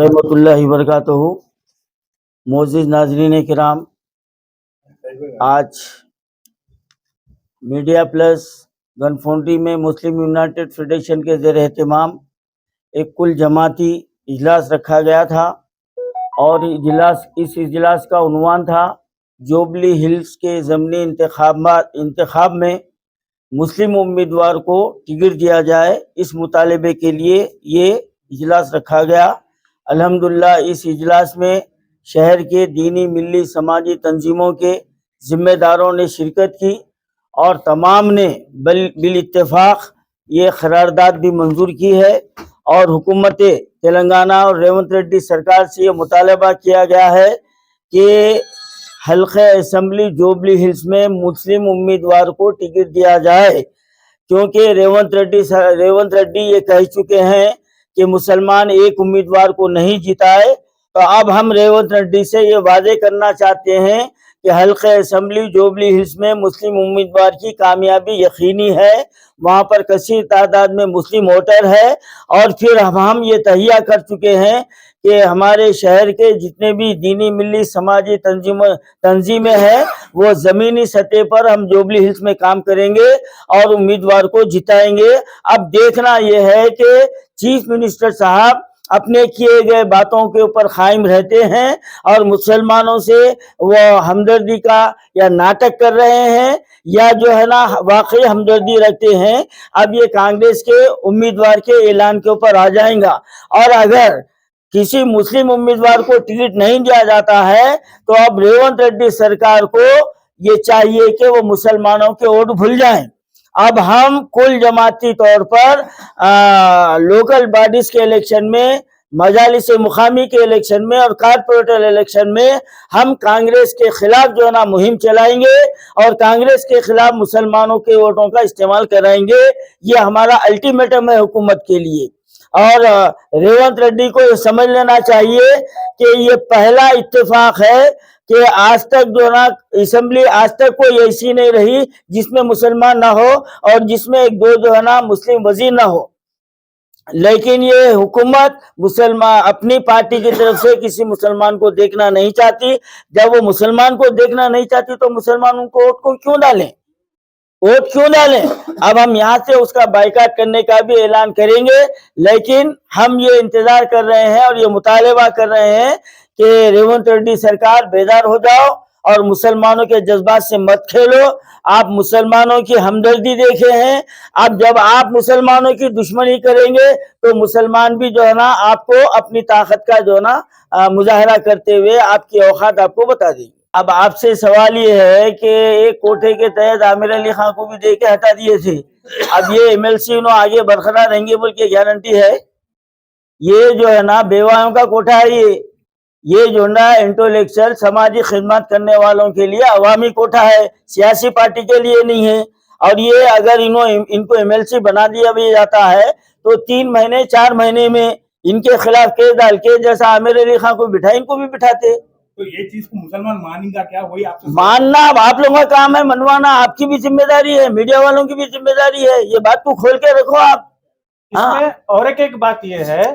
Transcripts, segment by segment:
रहमतुल्लाहि वबरकातुहू। मोअज़्ज़िज़ नाज़रीन किराम, आज मीडिया प्लस गनफौंडी में मुस्लिम यूनाइटेड फेडरेशन के ज़ेर एहतमाम एक कुल जमाती इजलास रखा गया था और इस इजलास का उन्वान था जुबली हिल्स के ज़मनी इंतखाब में मुस्लिम उम्मीदवार को टिकट दिया जाए। इस मुतालबे के लिए ये इजलास रखा गया। अल्हम्दुलिल्लाह इस इजलास में शहर के दीनी मिल्ली समाजी तंजीमों के जिम्मेदारों ने शिरकत की और तमाम ने बिल इत्तेफाक ये करारदाद भी मंजूर की है और हुकूमत तेलंगाना और रेवंत रेड्डी सरकार से ये मुतालबा किया गया है कि हल्के असम्बली जुबली हिल्स में मुस्लिम उम्मीदवार को टिकट दिया जाए, क्योंकि रेवंत रेड्डी ये कह चुके हैं कि मुसलमान एक उम्मीदवार को नहीं जिताए। तो अब हम रेवंत रेड्डी से ये वादे करना चाहते हैं कि हल्के असम्बली जुबली हिल्स में मुस्लिम उम्मीदवार की कामयाबी यकीनी है, वहां पर कसीर तादाद में मुस्लिम वोटर है और फिर हम ये तहिया कर चुके हैं कि हमारे शहर के जितने भी दीनी मिल्ली समाजी तंजीमें हैं वो ज़मीनी सतह पर हम जुबली हिल्स में काम करेंगे और उम्मीदवार को जिताएंगे। अब देखना यह है कि चीफ मिनिस्टर साहब अपने किए गए बातों के ऊपर कायम रहते हैं और मुसलमानों से वो हमदर्दी का या नाटक कर रहे हैं या जो है ना वाकई हमदर्दी रखते हैं। अब ये कांग्रेस के उम्मीदवार के ऐलान के ऊपर आ जाएगा और अगर किसी मुस्लिम उम्मीदवार को टिकट नहीं दिया जाता है तो अब रेवंत रेड्डी सरकार को ये चाहिए कि वो मुसलमानों के वोट भूल जाएं। अब हम कुल जमाती तौर पर लोकल बॉडीज के इलेक्शन में, मजालिस मुकामी के इलेक्शन में और कारपोरेटर इलेक्शन में हम कांग्रेस के खिलाफ जो है ना मुहिम चलाएंगे और कांग्रेस के खिलाफ मुसलमानों के वोटों का इस्तेमाल कराएंगे। ये हमारा अल्टीमेटम है हुकूमत के लिए और रेवंत रेड्डी को ये समझ लेना चाहिए कि ये पहला इत्तेफाक है कि आज तक जो ना असेंबली आज तक कोई ऐसी नहीं रही जिसमें मुसलमान ना हो और जिसमें एक दो जो है ना मुस्लिम वजीर ना हो। लेकिन ये हुकूमत मुसलमान अपनी पार्टी की तरफ से किसी मुसलमान को देखना नहीं चाहती। जब वो मुसलमान को देखना नहीं चाहती तो मुसलमानों को वोट क्यों डालें? अब हम यहाँ से उसका बाइकाट करने का भी ऐलान करेंगे, लेकिन हम ये इंतजार कर रहे हैं और ये मुतालबा कर रहे हैं कि रेवंत रेड्डी सरकार बेदार हो जाओ और मुसलमानों के जज्बात से मत खेलो। आप मुसलमानों की हमदर्दी देखे हैं, अब जब आप मुसलमानों की दुश्मनी करेंगे तो मुसलमान भी जो है ना आपको अपनी ताकत का जो है ना मुजाहरा करते हुए आपकी औकात आपको बता देंगे। अब आपसे सवाल ये है कि एक कोटे के तहत आमिर अली खान को भी दे के हटा दिए थे, अब ये एमएलसी आगे बरकरार रहेंगे बोल के गारंटी है? ये जो है ना बेवाओं का कोटा है, ये जो ना इंटेलेक्चुअल समाजी खिदमत करने वालों के लिए अवामी कोटा है, सियासी पार्टी के लिए नहीं है। और ये अगर इनको एमएलसी बना दिया भी जाता है तो 3 महीने 4 महीने में इनके खिलाफ केस डाल के जैसा आमिर अली खान को बिठाए इनको भी बिठाते। तो ये चीज को मुसलमान मानेगा क्या? वही आपसे मानना आप लोगों का काम है, मनवाना आपकी भी जिम्मेदारी है, मीडिया वालों की भी जिम्मेदारी है। ये बात को खोल के रखो आप। इसमें और एक बात ये है,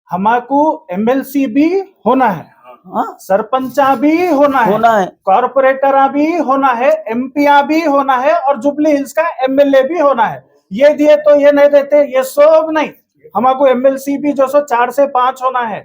हमारे एमएलसी भी होना है, सरपंचा भी होना है, कॉर्पोरेटर भी होना है, एमपी भी होना है और जुबली हिल्स का एमएलए भी होना है। ये दिए तो ये नहीं देते, ये सब नहीं। हमारे एमएलसी भी जो 4 से 5 होना है।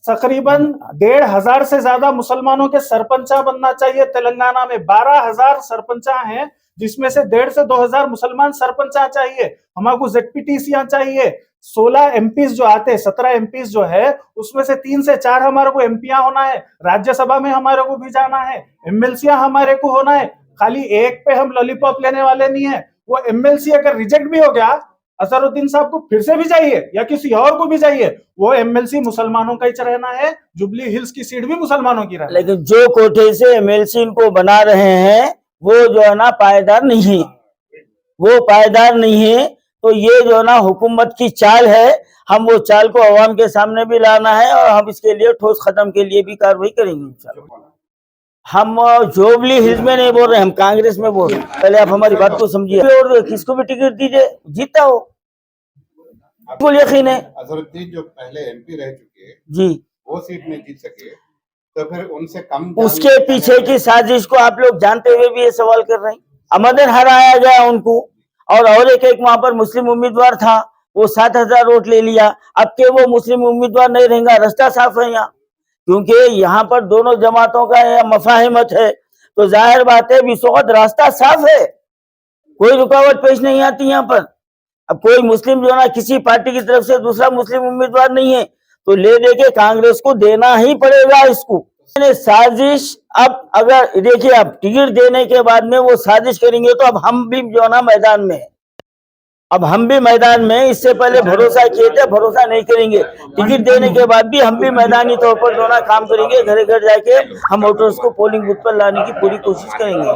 तकरीबन 1,500 से ज्यादा मुसलमानों के सरपंचा बनना चाहिए। तेलंगाना में 12,000 सरपंचा हैं, जिसमें से 1,500 से 2,000 मुसलमान सरपंचा चाहिए। हमारे जेडपीटीसियां चाहिए। 16 एमपीज जो आते, 17 एमपीज जो है उसमें से 3 से 4 हमारे को एमपियां होना है। राज्यसभा में हमारे को भी जाना है, एमएलसी हमारे को होना है। खाली एक पे हम लॉलीपॉप लेने वाले नहीं है। वो एमएलसी अगर रिजेक्ट भी हो गया, अजहरुद्दीन साहब को फिर से भी चाहिए या किसी और को भी चाहिए, वो एमएलसी मुसलमानों का ही रहना है। जुबली हिल्स की सीट भी मुसलमानों की रहना। लेकिन जो कोटे से एमएलसी इनको बना रहे हैं वो जो है ना पायदार नहीं है, वो पायदार नहीं है। तो ये जो है ना हुकूमत की चाल है, हम वो चाल को अवाम के सामने भी लाना है और हम इसके लिए ठोस खत्म के लिए भी कार्रवाई करेंगे इंशाल्लाह। हम जुबली हिल्स में नहीं बोल रहे, हम कांग्रेस में बोल रहे हैं। पहले आप हमारी बात को समझिए और किसको भी टिकट दीजिए, जीता हो। बिल्कुल यकीन है अजहरुद्दीन जो पहले एमपी रह चुके जी। वो सीट में जीत सके तो फिर उनसे कम उसके पीछे की साजिश को आप लोग जानते हुए भी ये सवाल कर रहे हैं। अमदन हराया गया उनको, और एक वहां पर मुस्लिम उम्मीदवार था, वो 7,000 वोट ले लिया। अब के वो मुस्लिम उम्मीदवार नहीं रहेगा, रास्ता साफ है यहाँ, क्योंकि यहाँ पर दोनों जमातों का मफाहिमत है, तो जाहिर बात है इस वक्त रास्ता साफ है, कोई रुकावट पेश नहीं आती यहाँ पर। अब कोई मुस्लिम जो ना किसी पार्टी की तरफ से दूसरा मुस्लिम उम्मीदवार नहीं है, तो ले दे के कांग्रेस को देना ही पड़ेगा इसको। साजिश, अब अगर देखिए अब टिकट देने के बाद में वो साजिश करेंगे तो अब हम भी जो ना मैदान में है, अब हम भी मैदान में, इससे पहले भरोसा किए थे, भरोसा नहीं करेंगे। टिकट देने के बाद भी हम भी मैदानी तौर पर जो ना काम करेंगे, घर घर जाके हम वोटर्स को पोलिंग बूथ पर लाने की पूरी कोशिश करेंगे।